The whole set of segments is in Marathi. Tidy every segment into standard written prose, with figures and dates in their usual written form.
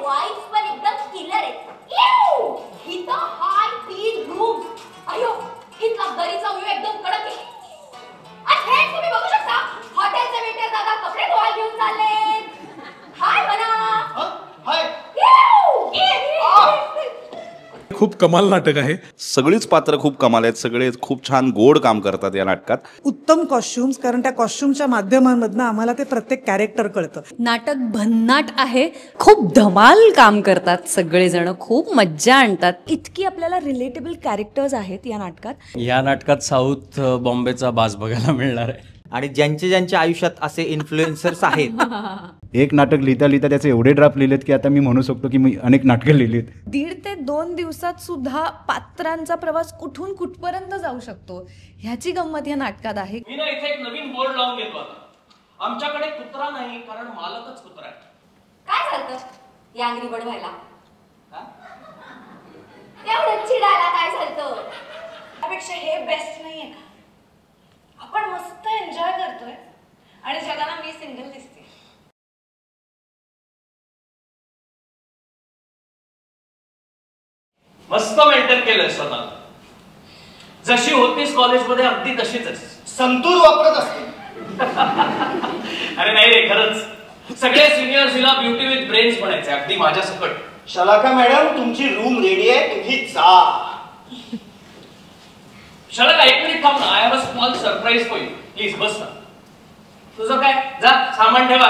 वाईब्स पण एकदम किलर आहेत. इथं हाय स्पीड रूम. अयो इथला दरीचा व्ह्यू एकदम कडक आहे. आणि हे तुम्ही बघू शकता हॉटेलचे वेटर दादा कपडे धुवायला घेऊन चालले. हाय म्हणा. हाय. खूप कमाल नाटक आहे. सगळीच पात्र खूप कमाल आहेत. सगळे खूप छान गोड काम करतात या नाटकात. उत्तम कॉस्ट्युम्स, कारण त्या कॉस्ट्युमच्या माध्यमांमधनं आम्हाला ते प्रत्येक कॅरेक्टर कळतं. नाटक भन्नाट आहे. खूप धमाल काम करतात सगळेजण. खूप मज्जा आणतात. इतकी आपल्याला रिलेटेबल कॅरेक्टर्स आहेत या नाटकात. या नाटकात साऊथ बॉम्बेचा बाज बघायला मिळणार आहे. आणि ज्यांच्या आयुष्यात असे इन्फ्लुएन्सर्स आहेत. एक नाटक लिहिता लिहिता त्याचे एवढे ड्राफ्ट लिहिलेत की आता मी म्हणू शकतो की मी अनेक नाटकं लिहिलीत. 1.5 ते 2 दिवसात सुद्धा पात्रांचा प्रवास कुठून कुठपर्यंत जाऊ शकतो ह्याची गंमत या नाटकात आहे. मी ना इथे एक नवीन बोर्ड लावून घेतो आता. आमच्याकडे कुत्रा नाही कारण मालकच कुत्रा आहे. काय झालं या अंगरी बनवायला? एवढं चिडायला काय झालं? त्यापेक्षा हे बेस्ट नाहीये का? आपण मस्त एन्जॉय करतोय आणि जगाला मी सिंगल दिसते. मस्त मेंटेन केलंय स्वतः. जशी होतीस कॉलेजमध्ये अगदी तशीच आहेस. संतूर वापरत असते. अरे नाही रे खरंच. सगळे सिनियर्स हिला ब्युटी विथ ब्रेन्स म्हणायचे अगदी माझ्या सकट. शलाका मॅडम तुमची रूम रेडी आहे, तुम्ही जा. शलाका एक मिनिट थांब ना. I have a small surprise for you. Please बस ना. तुझं काय? जा सामान ठेवा.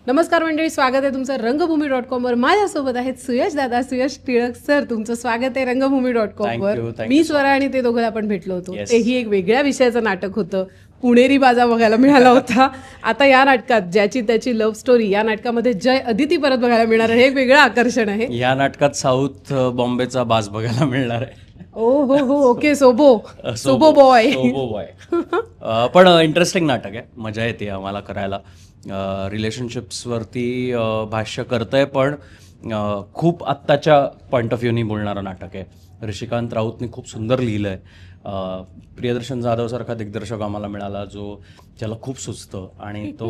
नमस्कार मंडळी, स्वागत आहे तुमचं रंगभूमी.com वर. माझ्यासोबत आहेत सुयश दादा, सुयश टिळक सर. तुमचं स्वागत आहे रंगभूमी.com वर. मी स्वरा आणि ते दोघं आपण भेटलो होतो. तेही एक वेगळ्या विषयाचं नाटक होतं. पुणेरी बाजा बघायला मिळाला होता. आता या नाटकात ज्याची त्याची लव्ह स्टोरी, या नाटकामध्ये जय अदिती परत बघायला मिळणार आहे. हे एक वेगळं आकर्षण आहे. या नाटकात साऊथ बॉम्बेचा बाज बघायला मिळणार आहे. ओ हो ओके. सोबो बॉय. पण इंटरेस्टिंग नाटक आहे. मजा येते आम्हाला करायला. रिलेशनशिप्सवरती भाष्य करतंय पण खूप आत्ताच्या पॉईंट ऑफ व्ह्यूनी बोलणारं नाटक आहे. ऋषिकांत राऊतने खूप सुंदर लिहिलं आहे. प्रियदर्शन जाधवसारखा दिग्दर्शक आम्हाला मिळाला जो ज्याला खूप सुचतं आणि तो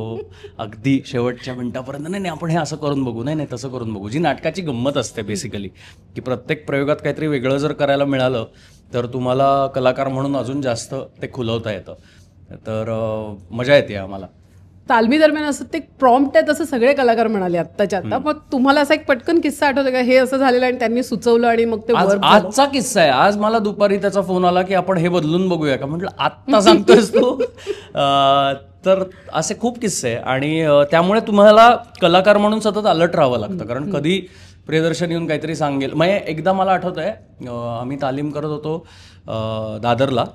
अगदी शेवटच्या मिनिटापर्यंत नाही आपण हे असं करून बघू, नाही तसं करून बघू. जी नाटकाची गंमत असते बेसिकली की प्रत्येक प्रयोगात काहीतरी वेगळं जर करायला मिळालं तर तुम्हाला कलाकार म्हणून अजून जास्त ते खुलवता येतं. तर मजा येते आम्हाला. तालमी दरम्यान असं ते प्रॉम्प्ट आहे तसं सगळे कलाकार म्हणाले आत्ताच्या आता. मग तुम्हाला असा एक पटकन किस्सा आठवतो का, हे असं झालेलं आणि त्यांनी सुचवलं आणि मग ते आजचा किस्सा आहे. आज मला दुपारी त्याचा फोन आला की आपण हे बदलून बघूया का. म्हटलं आत्ता सांगतोयस तू. तर असे खूप किस्से आहे आणि त्यामुळे तुम्हाला कलाकार म्हणून सतत अलर्ट राहावं लागतं. कारण कधी प्रियदर्शन येऊन काहीतरी सांगेल. म्हणजे एकदा मला आठवत आहे आम्ही तालीम करत होतो दादरला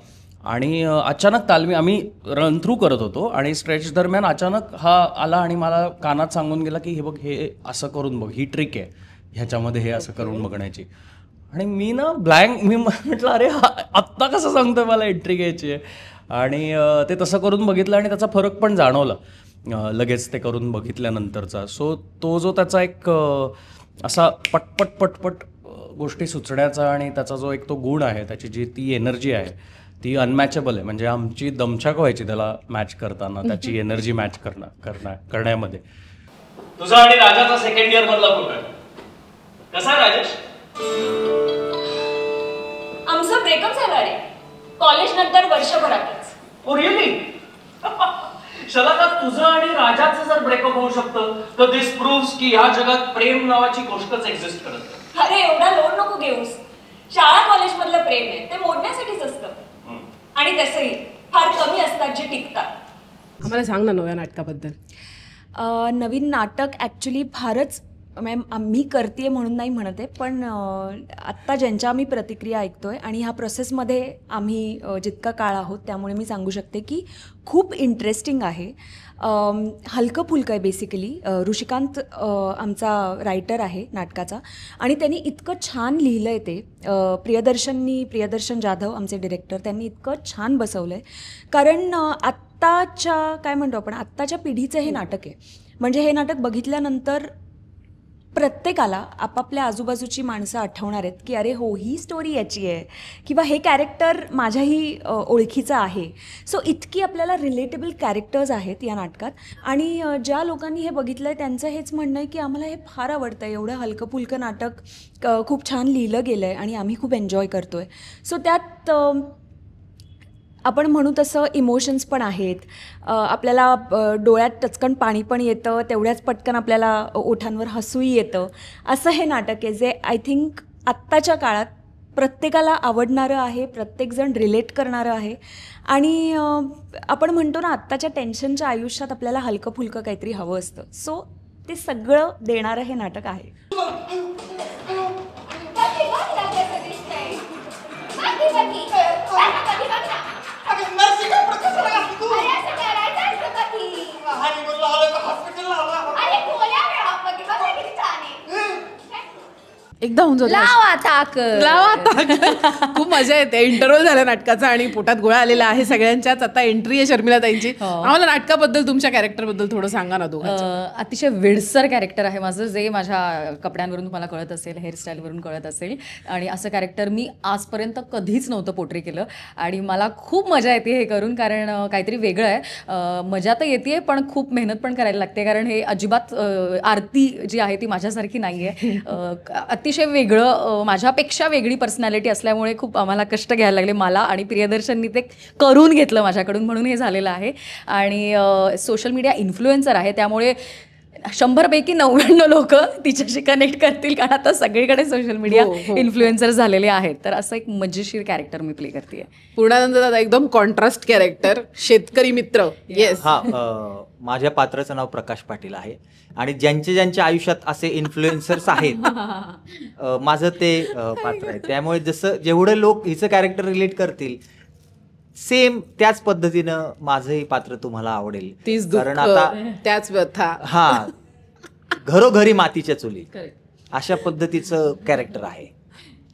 आणि अचानक तालमी आम्ही रन थ्रू करत होतो आणि स्ट्रेच दरम्यान अचानक हा आला आणि मला कानात सांगून गेला की हे बघ हे असं करून बघ, ही ट्रिक आहे ह्याच्यामध्ये हे असं करून बघण्याची. आणि मी ना ब्लँक, मी म्हटलं अरे आत्ता कसं सांगतोय मला एंट्री घ्यायची आहे. आणि ते तसं करून बघितलं आणि त्याचा फरक पण जाणवला लगेच ते करून बघितल्यानंतरचा. सो तो जो त्याचा एक असा पटपट पटपट गोष्टी सुचण्याचा आणि त्याचा जो एक तो गुण आहे, त्याची जी ती एनर्जी आहे ती अनमॅचेबल आहे. म्हणजे आमची दमछाक व्हायची त्याला मॅच करताना, त्याची एनर्जी मॅच करण्यामध्ये. तुझा आणि राजाचा सेकंड इयर मधला फोटो आहे. कसा आहे राजेश? आमचं ब्रेकअप झालं रे कॉलेज नंतर वर्षभरातच. Oh really? शलाका तुझं आणि राजाचं जर ब्रेकअप होऊ शकतं तर दिस प्रूव्स की ह्या जगात प्रेम नावाची गोष्टच एक्झिस्ट करत. अरे एवढा लोड नको घेऊस. शाळा कॉलेज मधलं प्रेम आहे ते मोडण्यासाठीच असतं आणि तसंही फार कमी असतात जे टिकतात. आम्हाला सांग ना नव्या नाटकाबद्दल. नवीन नाटक ॲक्च्युली फारच मी करते म्हणून नाही म्हणत आहे, पण आत्ता ज्यांच्या आम्ही प्रतिक्रिया ऐकतोय आणि ह्या प्रोसेसमध्ये आम्ही जितका काळ आहोत त्यामुळे मी सांगू शकते की खूप इंटरेस्टिंग आहे. हलकं फुलकं आहे बेसिकली. ऋषिकांत आमचा रायटर आहे नाटकाचा आणि त्यांनी इतकं छान लिहिलं आहे ते. प्रियदर्शन जाधव आमचे डिरेक्टर, त्यांनी इतकं छान बसवलं आहे. कारण आत्ताच्या काय म्हणतो आपण आत्ताच्या पिढीचं हे नाटक आहे. म्हणजे हे नाटक बघितल्यानंतर प्रत्येकाला आपापल्या आजूबाजूची माणसं आठवणार आहेत की अरे हो ही स्टोरी याची आहे किंवा हे कॅरेक्टर माझ्याही ओळखीचं आहे. सो इतकी आपल्याला रिलेटेबल कॅरेक्टर्स आहेत या नाटकात आणि ज्या लोकांनी हे बघितलं आहे त्यांचं हेच म्हणणं आहे की आम्हाला हे फार आवडतं आहे. एवढं हलकं फुलकं नाटक खूप छान लिहिलं गेलं आहे आणि आम्ही खूप एन्जॉय करतो आहे. सो त्यात आपण म्हणू तसं इमोशन्स पण आहेत. आपल्याला डोळ्यात टचकन पाणी पण येतं, तेवढ्याच पटकन आपल्याला ओठांवर हसूही येतं. असं हे नाटक आहे जे आय थिंक आत्ताच्या काळात प्रत्येकाला आवडणारं आहे, प्रत्येकजण रिलेट करणारं आहे आणि आपण म्हणतो ना आत्ताच्या टेन्शनच्या आयुष्यात आपल्याला हलकं फुलकं काहीतरी हवं असतं. सो ते सगळं देणारं हे नाटक आहे. एकदा होऊन जातो. खूप मजा येते. इंटरव्हल झाला नाटकाचा आणि पोटात गोळा आलेला आहे सगळ्यांच्याच. आता एंट्री आहे शर्मिला ताईंची. आम्हाला नाटकाबद्दल तुमच्या कॅरेक्टरबद्दल थोडं सांगा ना दोघांचं. अतिशय विडसर कॅरेक्टर आहे माझं, जे माझ्या कपड्यांवरून तुम्हाला कळत असेल, हेअरस्टाईलवरून कळत असेल. आणि असं कॅरेक्टर मी आजपर्यंत कधीच नव्हतं पोट्रे केलं आणि मला खूप मजा येते हे करून, कारण काहीतरी वेगळं आहे. मजा तर येते पण खूप मेहनत पण करायला लागते, कारण हे अजिबात आरती जी आहे ती माझ्यासारखी नाही आहे. अतिशय वेगळं, माझ्यापेक्षा वेगळी पर्सनॅलिटी असल्यामुळे खूप आम्हाला कष्ट घ्यायला लागले मला, आणि प्रियदर्शननी ते करून घेतलं माझ्याकडून, म्हणून हे झालेलं आहे. आणि सोशल मीडिया इन्फ्लुएन्सर आहे, त्यामुळे 100पैकी 99 लोक तिच्याशी कनेक्ट करतील, कारण आता सगळीकडे सोशल मीडिया इन्फ्लुएन्सर झालेले आहेत. तर असं एक मजेशीर कॅरेक्टर मी प्ले करते. पूर्णानंद दादा एकदम कॉन्ट्रास्ट कॅरेक्टर, शेतकरी मित्र. येस. माझ्या पात्राचं नाव प्रकाश पाटील आहे आणि ज्यांच्या आयुष्यात असे इन्फ्लुएन्सर्स आहेत माझं ते पात्र आहे. त्यामुळे जसं जेवढे लोक हिचं कॅरेक्टर रिलेट करतील सेम त्याच पद्धतीनं माझंही पात्र तुम्हाला आवडेल. कारण आता त्याच व्यथा, घरोघरी मातीच्या चुली, अशा पद्धतीचं कॅरेक्टर आहे.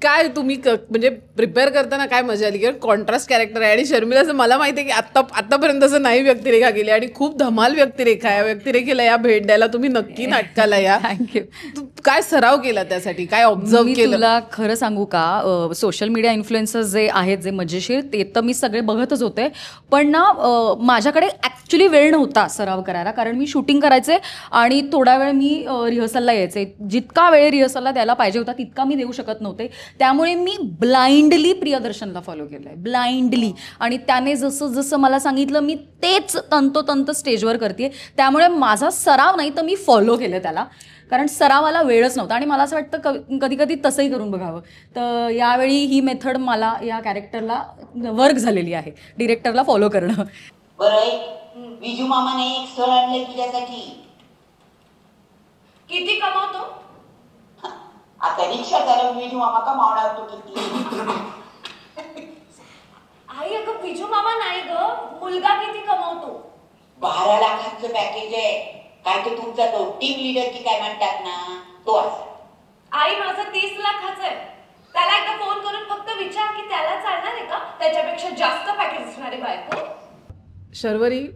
काय तुम्ही म्हणजे प्रिपेअर करताना काय मजा आली? कारण कॉन्ट्रास्ट कॅरेक्टर आहे आणि शर्मिलाचं मला माहिती आहे की आतापर्यंत असं नाही व्यक्तिरेखा केली आणि खूप धमाल व्यक्तिरेखा आहे. व्यक्तिरेखेला या भेट द्यायला तुम्ही नक्की नाटकाला या. थँक्यू. काय सराव केला त्यासाठी, काय ऑब्झर्व केलं? तुला खरं सांगू का, सोशल मीडिया इन्फ्लुएन्सर्स जे आहेत जे मजेशीर, ते तर मी सगळे बघतच होते, पण ना माझ्याकडे ॲक्च्युली वेळ नव्हता सराव करायला, कारण मी शूटिंग करायचे आणि थोडा वेळ मी रिहर्सलला यायचे. जितका वेळ रिहर्सलला द्यायला पाहिजे होता तितका मी देऊ शकत नव्हते. त्यामुळे मी ब्लाइंडली प्रियदर्शनला फॉलो केलं आहे, ब्लाइंडली. आणि त्याने जसं जसं मला सांगितलं मी तेच तंतोतंत स्टेजवर करते. त्यामुळे माझा सराव नाही तर मी फॉलो केलं त्याला, कारण सरावाला वेळच नव्हता. आणि मला असं वाटतं कधी कधी तसंही करून बघावं. तर यावेळी ही मेथड मला या कॅरेक्टरला वर्क झालेली आहे, डिरेक्टरला फॉलो करणं. बरं, विजू मामाने एक स्थळ आणलंय तुझ्यासाठी. किती कमावतो? आता रिक्षा चालवून विजू मामा कमावणार तू किती? आई अगं विजू मामा नाही ग, मुलगा किती कमावतो? 12 लाखांचं पॅकेज आहे. काय तो तुमचा तो टीम लीडर की काय म्हणतात ना, तो असा. आई माझं 30 लाखाचं आहे. त्याला एकदा फोन करून फक्त विचार की त्याला चालणार आहे का त्याच्यापेक्षा जास्त पॅकेज असणारे बायको. शर्वरी,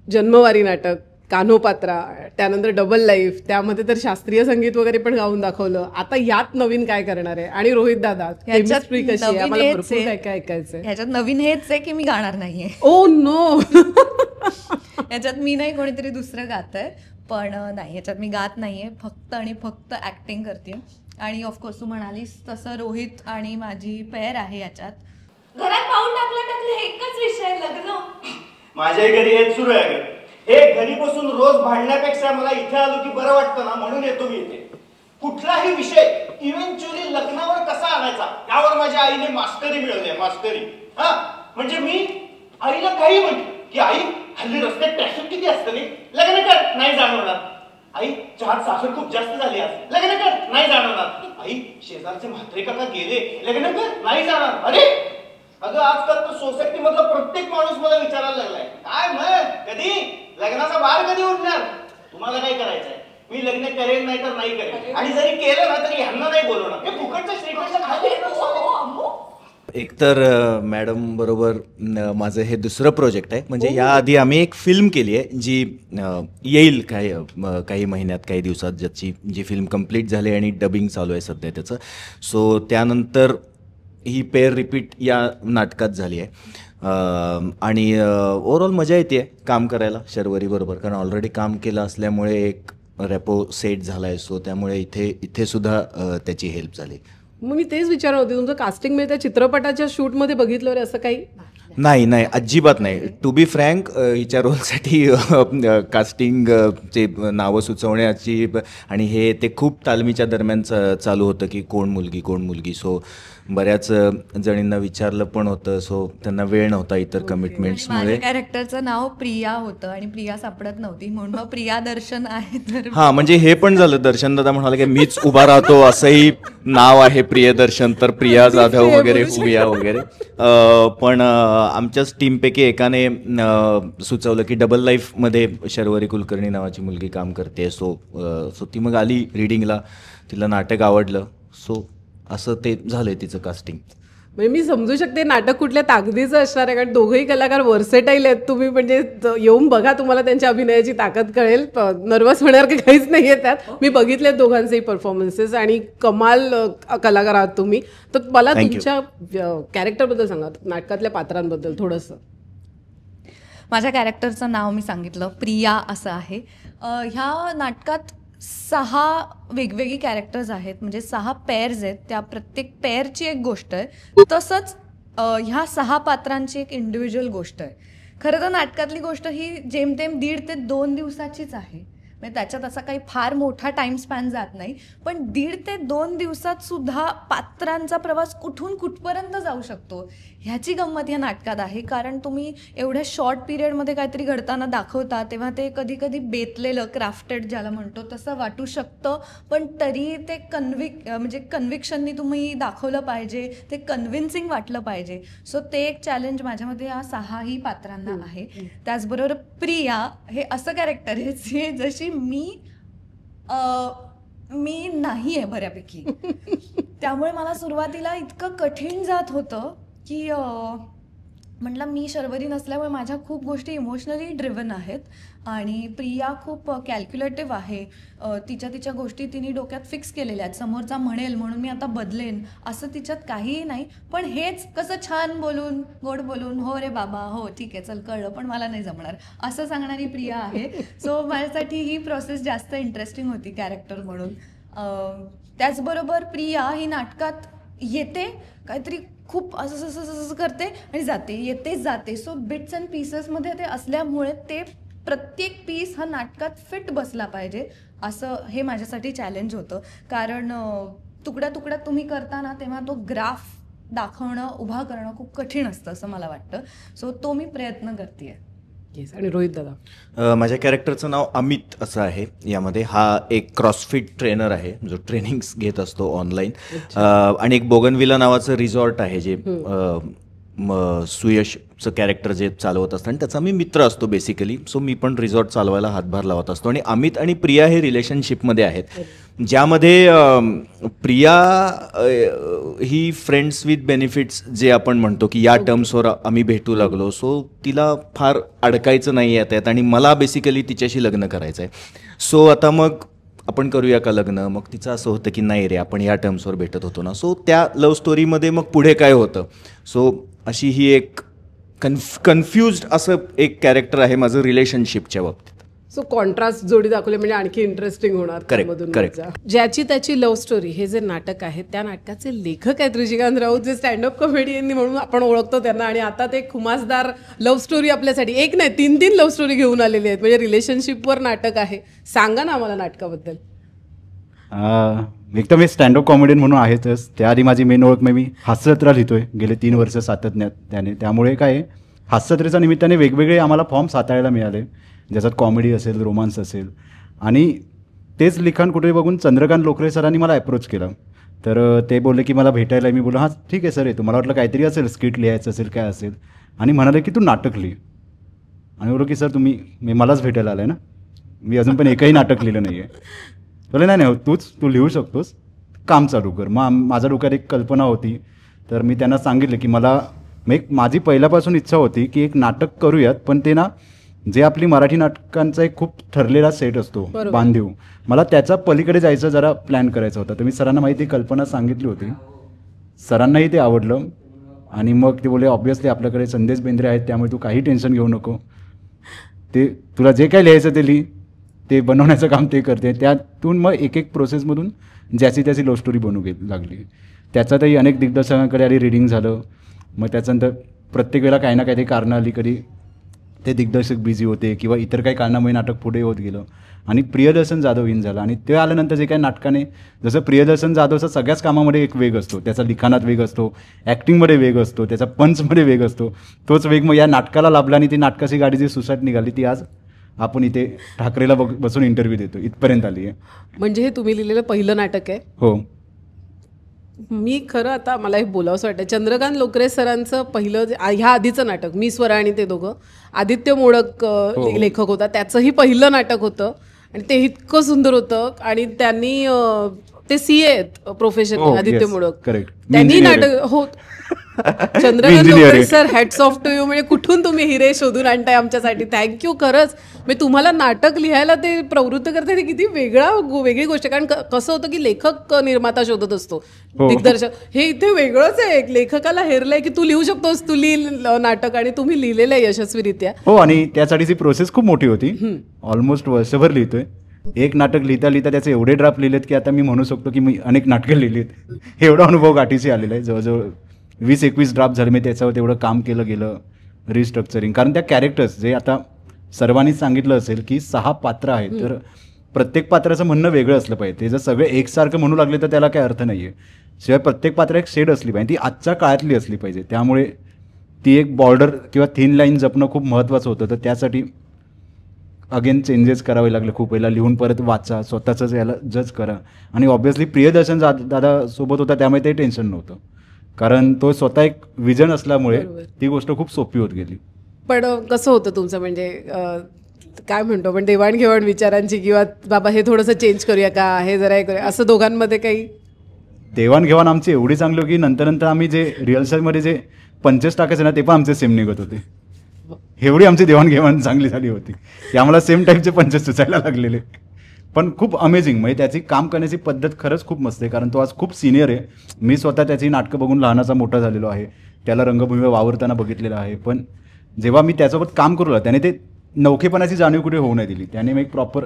जन्मवारी नाटक, कान्होपात्रा, त्यानंतर डबल लाईफ, त्यामध्ये तर शास्त्रीय संगीत वगैरे पण गाऊन दाखवलं. आता यात नवीन काय करणार आहे? आणि रोहित दादा, केमिस्ट्री कशी आहे? आम्हाला भरपूर काय काय ऐकायचंय. ह्याच्यात नवीन हेच आहे की मी गाणार नाहीये. Oh no. ह्याच्यात मी नाही, कोणीतरी दुसरं गात आहे, पण नाही, ह्याच्यात मी गात नाहीये, फक्त आणि फक्त ऍक्टिंग करते. आणि ऑफकोर्स तू म्हणालीस तसं रोहित आणि माझी पेअर आहे याच्यात. घरात पाहून टाकलं एकच विषय, लग्न. माझ्याही घरी हेच सुरू आहे. हे घरी बसून रोज भांडण्यापेक्षा मला इथे आलो की बरं वाटतं ना, म्हणून येतो मी इथे. कुठलाही विषय इव्हेंच्युअली लग्नावर कसा आणायचा यावर माझ्या आईने मास्टरी मिळवली, मास्टरी. हा म्हणजे मी आईला काही म्हणतो की आई हल्ली रस्त्यात ट्रॅफिक किती असतं नाही, लग्न कर, नाही जाणवणार. आई चहात साखर खूप जास्त झाली आज, लग्न कर, नाही जाणवणार. आई शेजारचे म्हात्रे काका गेले, लग्न कर, नाही जाणार. अरे अगं आजकाल तर सोसायटी मधला प्रत्येक माणूस मला विचारायला लागलाय, काय मग कधी लग्नाचा बार कधी उडणार? तुम्हाला काय करायचंय? मी लग्न करेन नाही तर नाही करेन, आणि जरी केलं ना तरी ह्यांना नाही बोलवणार. हे फुकटचं श्रीकृष्ण खाली. एकतर मॅडम बरोबर माझं हे दुसरं प्रोजेक्ट आहे. म्हणजे याआधी आम्ही एक फिल्म केली आहे जी येईल काही महिन्यात, काही दिवसात, ज्याची जी फिल्म कंप्लीट झाली आणि डबिंग चालू आहे सध्या त्याचं. सो त्यानंतर ही पेअर रिपीट या नाटकात झाली आहे. आणि ओव्हरऑल मजा येते काम करायला शर्वरीबरोबर, कारण ऑलरेडी काम केलं असल्यामुळे एक रॅपो सेट झाला आहे. सो त्यामुळे इथे सुद्धा त्याची हेल्प झाली. मग मी तेच विचारत होते, तुमचं कास्टिंग म्हणजे त्या चित्रपटाच्या शूटमध्ये बघितलं रे असं काही? नाही, अजिबात नाही. टू बी फ्रँक, हिच्या रोलसाठी कास्टिंगचे नावं सुचवण्याची आणि हे ते खूप तालमीच्या दरम्यान चालू होतं की कोण मुलगी. सो बऱ्याच जणींना विचारलं पण होतं. सो त्यांना वेळ नव्हता इतर कमिटमेंट्समुळे. माझ्या कॅरेक्टरचं नाव प्रिया होतं आणि प्रिया सापडत नव्हती, म्हणून मग प्रिया दर्शन आहे. तर हां, म्हणजे हे पण झालं. दर्शन दादा म्हणाले की मीच उभा राहतो असंही नाव आहे प्रियदर्शन, तर प्रिया जाधव वगैरे होऊया वगैरे. पण आमच्याच टीमपैकी एकाने सुचवलं की डबल लाईफमध्ये शर्वरी कुलकर्णी नावाची मुलगी काम करते. सो ती मग आली रीडिंगला, तिला नाटक आवडलं. सो असं ते झालंय तिचं कास्टिंग. म्हणजे मी समजू शकते नाटक कुठल्या ताकदीचं असणार आहे, कारण दोघंही कलाकार वर्सेटाईल आहेत. तुम्ही म्हणजे येऊन बघा, तुम्हाला त्यांच्या अभिनयाची ताकद कळेल. नर्वस होण्यासारखं काहीच नाही आहे त्यात. मी बघितले दोघांचेही परफॉर्मन्सेस आणि कमाल कलाकार आहात तुम्ही. तर मला तुमच्या कॅरेक्टरबद्दल सांगा, नाटकातल्या पात्रांबद्दल थोडंसं. माझ्या कॅरेक्टरचं नाव मी सांगितलं, प्रिया असं आहे. ह्या नाटकात 6 वेगवेगळी कॅरेक्टर्स आहेत, म्हणजे 6 पेअर्स आहेत. त्या प्रत्येक पेअरची एक गोष्ट आहे. तसंच ह्या 6 पात्रांची एक इंडिव्हिज्युअल गोष्ट आहे. खरं तर नाटकातली गोष्ट ही जेमतेम 1.5 ते 2 दिवसाचीच आहे. म्हणजे त्याच्यात असा काही फार मोठा टाईम स्पॅन जात नाही. पण 1.5 ते 2 दिवसात सुद्धा पात्रांचा प्रवास कुठून कुठपर्यंत जाऊ शकतो ह्याची गंमत ह्या नाटकात आहे. कारण तुम्ही एवढ्या शॉर्ट पिरियडमध्ये काहीतरी घडताना दाखवता तेव्हा ते कधी कधी बेतलेलं, क्राफ्टेड ज्याला म्हणतो तसं वाटू शकतं. पण तरी ते कन्व्हिक्शननी तुम्ही दाखवलं पाहिजे, ते कन्व्हिन्सिंग वाटलं पाहिजे. सो ते एक चॅलेंज माझ्यामध्ये या 6ही पात्रांना आहे. त्याचबरोबर प्रिया हे असं कॅरेक्टर आहे जे जशी मी नाही आहे बऱ्यापैकी. त्यामुळे मला सुरुवातीला इतकं कठीण जात होतं की म्हटलं मी शर्वरी नसल्यामुळे माझ्या खूप गोष्टी इमोशनली ड्रिव्हन आहेत आणि प्रिया खूप कॅल्क्युलेटिव्ह आहे. तिच्या गोष्टी तिने डोक्यात फिक्स केलेल्या आहेत. समोरचा म्हणेल म्हणून मी आता बदलेन असं तिच्यात काहीही नाही. पण हेच कसं छान बोलून, गोड बोलून, हो रे बाबा, हो ठीक आहे, चल कळलं, पण मला नाही जमणार असं सांगणारी प्रिया आहे. सो माझ्यासाठी ही प्रोसेस जास्त इंटरेस्टिंग होती कॅरेक्टर म्हणून. त्याचबरोबर प्रिया ही नाटकात येते, काहीतरी खूप असं करते आणि जाते, येते जाते. सो बिट्स अँड पीसेसमध्ये ते असल्यामुळे ते प्रत्येक पीस हा नाटकात फिट बसला पाहिजे असं हे माझ्यासाठी चॅलेंज होतं. कारण तुकड्या तुम्ही करताना तेव्हा तो ग्राफ दाखवणं, उभा करणं खूप कठीण असतं असं मला वाटतं. सो तो मी प्रयत्न करते. येस. आणि रोहित दादा? माझ्या कॅरेक्टरचं नाव अमित असं आहे. यामध्ये हा एक क्रॉसफिट ट्रेनर आहे जो ट्रेनिंग्स घेत असतो ऑनलाईन. आणि एक बोगनविला नावाचं रिसॉर्ट आहे जे सुयशचं कॅरेक्टर जे चालवत असतं आणि त्याचा मी मित्र असतो बेसिकली. सो मी पण रिसॉर्ट चालवायला हातभार लावत असतो. आणि अमित आणि प्रिया हे रिलेशनशिपमध्ये आहेत, ज्यामध्ये प्रिया ही फ्रेंड्स विथ बेनिफिट्स जे आपण म्हणतो की या टर्म्सवर आम्ही भेटू लागलो. सो तिला फार अडकायचं नाही आहे त्यात आणि मला बेसिकली तिच्याशी लग्न करायचं आहे. सो आता मग आपण करूया का लग्न? मग तिचं असं होतं की नाही रे, आपण या टर्म्सवर भेटत होतो ना. सो त्या लव्ह स्टोरीमध्ये मग पुढे काय होतं. सो अशी ही एक कन्फ्युज्ड असं एक कॅरेक्टर आहे माझं रिलेशनशिपच्या बाबतीत. सो कॉन्ट्रास्ट जोडी दाखवले म्हणजे आणखी इंटरेस्टिंग होणार. करेक्ट. ज्याची त्याची लव्ह स्टोरी हे जे नाटक आहे त्या नाटकाचे लेखक आहेत ऋषिकांत राऊत, जे स्टँडअप कॉमेडियन म्हणून आपण ओळखतो त्यांना. आणि आता ते खुमासदार लव्ह स्टोरी आपल्यासाठी एक नाही 3 लव्ह स्टोरी घेऊन आलेली आहेत. म्हणजे रिलेशनशिपवर नाटक आहे. सांगा ना आम्हाला नाटकाबद्दल. एक तर मी स्टँडअप कॉमेडियन म्हणून आहेतच. त्याआधी माझी मेन ओळख मी हास्यजत्रा लिहितोय गेले 3 वर्ष सातत्यात त्याने. त्यामुळे काय हास्यजत्रेच्या निमित्ताने वेगवेगळे आम्हाला फॉर्म्स हाताळायला मिळाले, ज्याच्यात कॉमेडी असेल, रोमांस असेल. आणि तेच लिखाण कुठे बघून चंद्रकांत लोकरे सरांनी मला अप्रोच केला. तर ते बोलले की मला भेटायला. मी बोललो हां ठीक आहे सर, आहे तुम्हाला वाटलं काहीतरी असेल, स्किट लिहायचं असेल, काय असेल. आणि म्हणाले की तू नाटक लिही. आणि बोललो की सर मी मलाच भेटायला आलं आहे ना, मी अजून पण एकही नाटक लिहिलं नाही आहे. बोले नाही तू लिहू शकतोस, काम चालू कर. मग माझ्या डोक्यात एक कल्पना होती. तर मी त्यांना सांगितलं की मला माझी पहिल्यापासून इच्छा होती की एक नाटक करूयात, पण ते ना जे आपली मराठी नाटकांचा एक खूप ठरलेला सेट असतो बांधीव, मला त्याच्या पलीकडे जायचं जरा प्लॅन करायचा होता. तर मी सरांना माहिती कल्पना सांगितली होती, सरांनाही ते आवडलं आणि मग ते बोलले ऑब्व्हियसली आपल्याकडे संदेश बेंद्रे आहेत, त्यामुळे तू काही टेन्शन घेऊ नको, ते तुला जे काय लिहायचं ते लिही, ते बनवण्याचं काम ते करते. त्यातून मग एक एक प्रोसेसमधून ज्याची त्याची लव्ह स्टोरी बनवू लागली. त्याच्यातही अनेक दिग्दर्शकांकडे आधी रीडिंग झालं, मग त्याच्यानंतर प्रत्येक वेळेला काही ना काही कारणं आली, कधी ते दिग्दर्शक बिझी होते किंवा इतर काही कारणामुळे नाटक पुढे होत गेलं आणि प्रियदर्शन जाधव इन झालं. आणि ते आल्यानंतर जे काही नाटकाने, जसं प्रियदर्शन जाधवचा सगळ्याच कामामध्ये एक वेग असतो, त्याचा लिखाणात वेग असतो, ॲक्टिंगमध्ये वेग असतो, त्याचा पंचमध्ये वेग असतो, तोच वेग मग या नाटकाला लाभला आणि ती नाटकाची गाडी जी सुसाट निघाली ती आज आपण इथे ठाकरेला बसून इंटरव्ह्यू देतो, इथपर्यंत आली आहे. म्हणजे हे तुम्ही लिहिलेलं पहिलं नाटक आहे? हो. मी खरं आता मला हे बोलावंसं वाटतं, चंद्रकांत लोकरे सरांचं पहिलं ह्या आधीचं नाटक मी स्वरा आणि ते दोघं, आदित्य मोडक लेखक होता, त्याचंही पहिलं नाटक होतं आणि ते इतकं सुंदर होतं. आणि त्यांनी ते CA आहेत प्रोफेशनल, आदित्य मोडक, त्यांनी नाटक हो Chandrakant Lokare sir, hats off to you. म्हणजे कुठून तुम्ही हिरे शोधून आणताय आमच्यासाठी, थँक्यू खरंच. म्हणजे तुम्हाला नाटक लिहायला ते प्रवृत्त करते, ते किती वेगळी गोष्ट. कारण कसं होतं की लेखक निर्माता शोधत असतो, दिग्दर्शक, हे इथे वेगळंच आहे. एक लेखकाला हेरलंय की तू लिहू शकतोस, तू लिही नाटक, आणि तुम्ही लिहिलेलं आहे यशस्वीरित्या. हो, आणि त्यासाठीची प्रोसेस खूप मोठी होती, ऑलमोस्ट वर्षभर लिहितोय. एक नाटक लिहिता लिहिता त्याचे एवढे ड्राफ्ट लिहिलेत की आता मी म्हणू शकतो की मी अनेक नाटकं लिहिलीत. एवढा अनुभव गाठीशी आलेला आहे. जवळजवळ 20-21 ड्राफ्ट झाले. मी त्याच्यावर तेवढं काम केलं गेलं, रिस्ट्रक्चरिंग. कारण त्या कॅरेक्टर्स जे आता सर्वांनीच सांगितलं असेल की 6 पात्र आहेत, तर प्रत्येक पात्राचं म्हणणं वेगळं असलं पाहिजे. ते जर सगळे एकसारखं म्हणू लागले तर त्याला काही अर्थ नाही आहे. शिवाय प्रत्येक पात्र एक शेड असली पाहिजे, ती आजच्या काळातली असली पाहिजे. त्यामुळे ती एक बॉर्डर किंवा थिन लाईन जपणं खूप महत्त्वाचं होतं. तर त्यासाठी अगेन चेंजेस करावे लागले खूप वेळेला. लिहून परत वाचा, स्वतःच याला जज करा. आणि ऑब्व्हियसली प्रियदर्शन दादा सोबत होता, त्यामुळे ते टेन्शन नव्हतं, कारण तो स्वतः एक विजन असल्यामुळे ती गोष्ट खूप सोपी होत गेली. पण कसं होतं तुमचं, म्हणजे काय म्हणतो पण देवाणघेवाण विचारांची, किंवा बाबा हे थोडंसं चेंज करूया का, हे जरा हे करूया, असं दोघांमध्ये काही देवाणघेवाण आमची एवढी चांगली की नंतर आम्ही जे रिहर्सलमध्ये जे पंचेस टाकायचे ना, ते पण आमचे सेम निघत होते. एवढी आमची देवाणघेवाण चांगली झाली होती की आम्हाला सेम टाईपचे पंचेस सुचायला लागलेले. पण खूप अमेझिंग, म्हणजे त्याची काम करण्याची पद्धत खरंच खूप मस्त आहे. कारण तो आज खूप सिनियर आहे. मी स्वतः त्याची नाटकं बघून लहानाचा मोठा झालेलो आहे, त्याला रंगभूमीवर वावरताना बघितलेलं आहे. पण जेव्हा मी त्यासोबत काम करू लागलो, त्याने ते नवखेपणाची जाणीव कुठे होऊ नाही दिली. त्याने मी एक प्रॉपर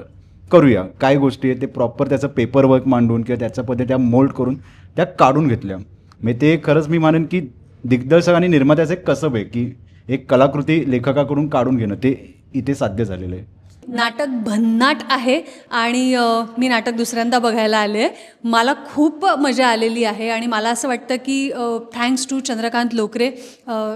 करूया काय गोष्टी आहेत ते प्रॉपर त्याचं पेपर वर्क मांडून किंवा त्याच्या पद्धती त्या मोल्ड करून त्या काढून घेतल्या. म्हणजे ते खरंच मी मानेन की दिग्दर्शक आणि निर्मात्याचं एक कसब आहे की एक कलाकृती लेखकाकडून काढून घेणं, ते इथे साध्य झालेलं आहे. नाटक भन्नाट आहे आणि मी नाटक दुसऱ्यांदा बघायला आले. मला खूप मजा आलेली आहे आणि मला असं वाटतं की थँक्स टू चंद्रकांत लोकरे,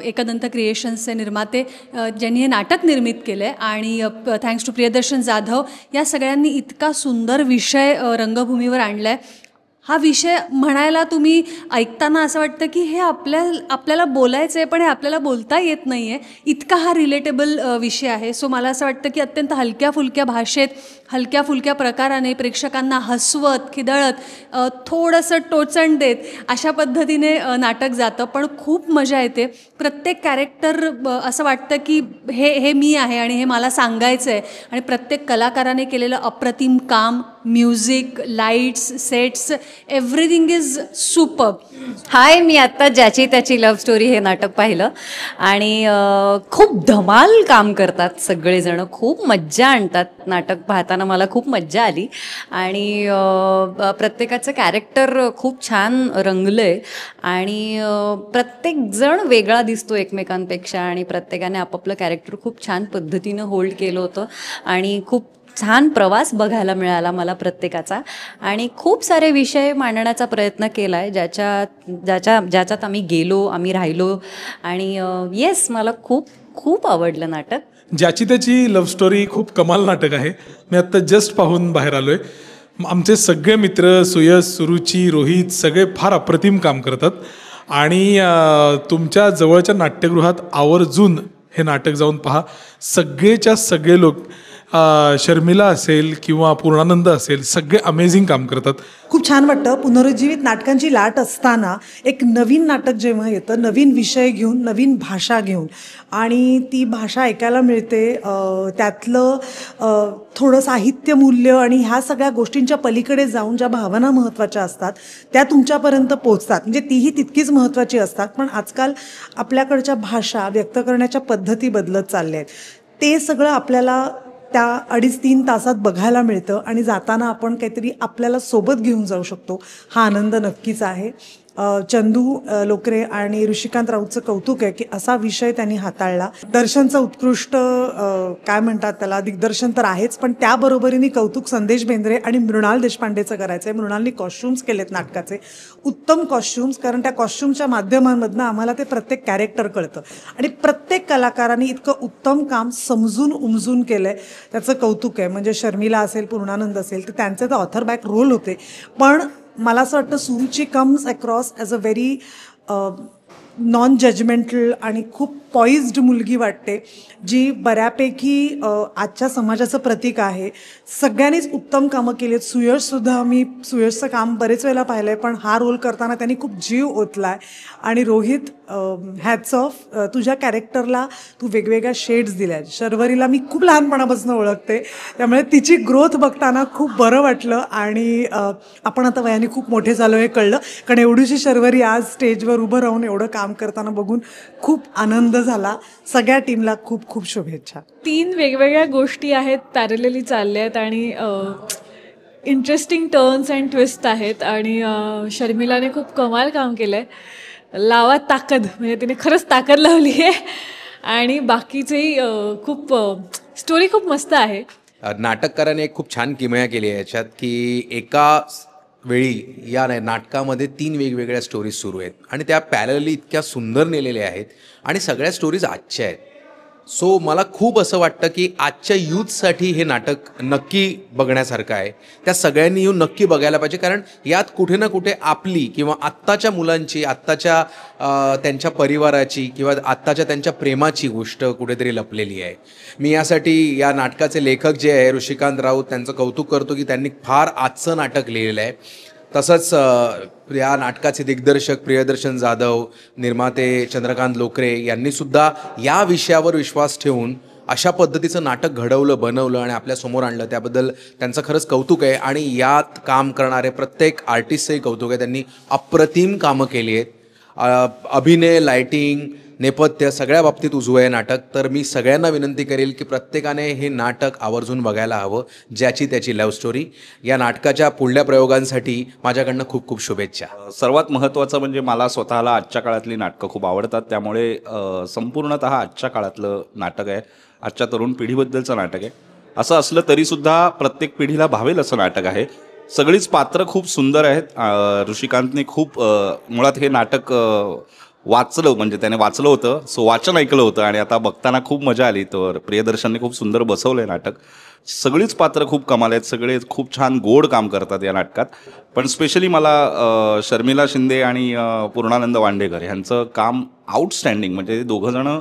एकदंत क्रिएशन्सचे निर्माते, ज्यांनी हे नाटक निर्मित केलं आहे, आणि थँक्स टू प्रियदर्शन जाधव, या सगळ्यांनी इतका सुंदर विषय रंगभूमीवर आणला आहे. हा विषय म्हणायला तुम्ही ऐकताना असं वाटतं की हे आपल्याला बोलायचं आहे, पण हे आपल्याला बोलता येत नाही आहे, इतका हा रिलेटेबल विषय आहे. सो मला असं वाटतं की अत्यंत हलक्या फुलक्या भाषेत, हलक्या फुलक्या प्रकाराने, प्रेक्षकांना हसवत खिदळत, थोडंसं टोचण देत, अशा पद्धतीने नाटक जातं. पण खूप मजा येते. प्रत्येक कॅरेक्टर असं वाटतं की हे मी आहे आणि हे मला सांगायचं आहे. आणि प्रत्येक कलाकाराने केलेलं अप्रतिम काम, music, lights, sets, everything is super. Hi, मी आत्ता ज्याची त्याची लव्ह स्टोरी हे नाटक पाहिलं आणि खूप धमाल काम करतात सगळेजण, खूप मज्जा आणतात नाटक पाहताना. मला खूप मज्जा आली आणि प्रत्येकाचं कॅरेक्टर खूप छान रंगलं आहे आणि प्रत्येकजण वेगळा दिसतो एकमेकांपेक्षा आणि प्रत्येकाने आपापलं कॅरेक्टर खूप छान पद्धतीनं होल्ड केलं होतं आणि खूप छान प्रवास बघायला मिळाला मला प्रत्येकाचा. आणि खूप सारे विषय मांडण्याचा प्रयत्न केला आहे ज्याच्यात आम्ही गेलो, आम्ही राहिलो आणि येस, मला खूप खूप आवडलं नाटक. ज्याची त्याची लव्ह स्टोरी खूप कमाल नाटक आहे. मी आत्ता जस्ट पाहून बाहेर आलो आहे. आमचे सगळे मित्र सुयश, सुरुची, रोहित सगळे फार अप्रतिम काम करतात आणि तुमच्या जवळच्या नाट्यगृहात आवर्जून हे नाटक जाऊन पहा. सगळेच्या सगळे लोक शर्मिला असेल किंवा पूर्णानंद असेल, सगळे अमेझिंग काम करतात. खूप छान वाटतं. पुनरुज्जीवित नाटकांची लाट असताना एक नवीन नाटक जेव्हा येतं, नवीन विषय घेऊन, नवीन भाषा घेऊन, आणि ती भाषा ऐकायला मिळते, त्यातलं थोडं साहित्यमूल्य आणि ह्या सगळ्या गोष्टींच्या पलीकडे जाऊन ज्या भावना महत्त्वाच्या असतात त्या तुमच्यापर्यंत पोचतात, म्हणजे तीही तितकीच महत्त्वाची असतात. पण आजकाल आपल्याकडच्या भाषा व्यक्त करण्याच्या पद्धती बदलत चालल्या आहेत. ते सगळं आपल्याला त्या 2.5-3 तासात बघायला मिळतं आणि जाताना आपण काहीतरी आपल्याला सोबत घेऊन जाऊ शकतो. हा आनंद नक्कीच आहे. चंदू लोकरे आणि ऋषिकांत राऊतचं कौतुक आहे की असा विषय त्यांनी हाताळला. दर्शनचं उत्कृष्ट काय म्हणतात त्याला, दिग्दर्शन तर आहेच, पण त्याबरोबरीने कौतुक संदेश बेंद्रे आणि मृणाल देशपांडेचं करायचं आहे. मृणालनी कॉस्ट्युम्स केलेत नाटकाचे, उत्तम कॉस्ट्युम्स, कारण त्या कॉस्ट्युमच्या माध्यमांमधनं आम्हाला ते प्रत्येक कॅरेक्टर कळतं आणि प्रत्येक कलाकारांनी इतकं उत्तम काम समजून उमजून केलं आहे, त्याचं कौतुक आहे. म्हणजे शर्मिला असेल, पूर्णानंद असेल, तर त्यांचे तर ऑथर बॅक रोल होते, पण मला असं वाटतं Suruchi comes across as a very non judgemental आणि खूप पॉइज्ड मुलगी वाटते, जी बऱ्यापैकी आजच्या समाजाचं प्रतीक आहे. सगळ्यांनीच उत्तम कामं केली आहेत. सुयशसुद्धा, मी सुयशचं काम बरेच वेळेला पाहिलं आहे, पण हा रोल करताना त्यांनी खूप जीव ओतला आहे. आणि रोहित, हॅट्स ऑफ, तुझ्या कॅरेक्टरला तू वेगवेगळ्या शेड्स दिल्या आहेत. शर्वरीला मी खूप लहानपणापासून ओळखते, त्यामुळे तिची ग्रोथ बघताना खूप बरं वाटलं. आणि आपण आता वयाने खूप मोठे झालो हे कळलं, कारण एवढीशी शर्वरी आज स्टेजवर उभं राहून एवढं काम करताना बघून खूप आनंद झाला. सगळ्या टीमला खूप खूप शुभेच्छा. 3 वेगवेगळ्या गोष्टी आहेत, पॅरलली चालल्या आहेत आणि इंटरेस्टिंग टर्न्स अँड ट्विस्ट आहेत. आणि शर्मिलाने खूप कमाल काम केलं आहे. लावा ताकद, म्हणजे तिने खरंच ताकद लावली आहे. आणि बाकीचेही खूप स्टोरी खूप मस्त आहे. नाटककाराने एक खूप छान किमया केली आहे याच्यात, की एका वेळी या नाटकामध्ये 3 वेगवेगळ्या स्टोरीज सुरू आहेत आणि त्या पॅरलली इतक्या सुंदर नेलेल्या आहेत आणि सगळ्या स्टोरीज आजच्या आहेत. सो मला खूप असं वाटतं की आजच्या यूथसाठी हे नाटक नक्की बघण्यासारखं आहे. त्या सगळ्यांनी येऊन नक्की बघायला पाहिजे, कारण यात कुठे ना कुठे आपली किंवा आत्ताच्या मुलांची, आत्ताच्या त्यांच्या परिवाराची किंवा आत्ताच्या त्यांच्या प्रेमाची गोष्ट कुठेतरी लपलेली आहे. मी यासाठी या नाटकाचे लेखक जे आहे ऋषिकांत राऊत, त्यांचं कौतुक करतो की त्यांनी फार आजचं नाटक लिहिलेलं आहे. तसंच या नाटकाचे दिग्दर्शक प्रियदर्शन जाधव, निर्माते चंद्रकांत लोकरे यांनीसुद्धा या विषयावर विश्वास ठेवून अशा पद्धतीचं नाटक घडवलं, बनवलं आणि आपल्यासमोर आणलं. त्याबद्दल त्यांचं खरंच कौतुक आहे. आणि यात काम करणारे प्रत्येक आर्टिस्टचंही कौतुक आहे. त्यांनी अप्रतिम कामं केली आहेत. अभिनय, लायटिंग, नेपथ्य सगळ्या बाबतीत उजवं आहे नाटक. तर मी सगळ्यांना विनंती करेल की प्रत्येकाने हे नाटक आवर्जून बघायला हवं, ज्याची त्याची लव्ह स्टोरी. या नाटकाच्या पुढल्या प्रयोगांसाठी माझ्याकडनं खूप खूप शुभेच्छा. सर्वात महत्त्वाचं म्हणजे मला स्वतःला आजच्या काळातली नाटकं खूप आवडतात, त्यामुळे संपूर्णतः आजच्या काळातलं नाटक आहे, आजच्या तरुण पिढीबद्दलचं नाटक आहे. असं असलं तरीसुद्धा प्रत्येक पिढीला भावेल असं नाटक आहे. सगळीच पात्र खूप सुंदर आहेत. ऋषिकांतने खूप मुळात हे नाटक वाचलं, म्हणजे त्याने वाचलं होतं, सो वाचन ऐकलं होतं आणि आता बघताना खूप मजा आली. तर प्रियदर्शनने खूप सुंदर बसवलं आहे नाटक. सगळीच पात्र खूप कमाल आहेत, सगळे खूप छान गोड काम करतात या नाटकात. पण स्पेशली मला शर्मिला शिंदे आणि पूर्णानंद वांडेकर ह्यांचं काम आउटस्टँडिंग, म्हणजे दोघंजणं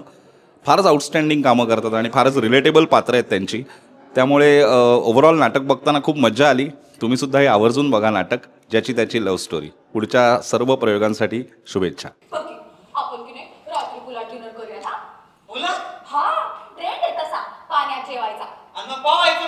फारच आउटस्टँडिंग कामं करतात आणि फारच रिलेटेबल पात्र आहेत त्यांची. त्यामुळे ओव्हरऑल नाटक बघताना खूप मजा आली. तुम्हीसुद्धा हे आवर्जून बघा नाटक, ज्याची त्याची लव्ह स्टोरी. पुढच्या सर्व प्रयोगांसाठी शुभेच्छा. आपण की नाही रात्री पुलात डिनर करूया ना? पुलात? हा, ट्रेंड आहे तसा पाण्यात जेवायचा. अन्न पावायचं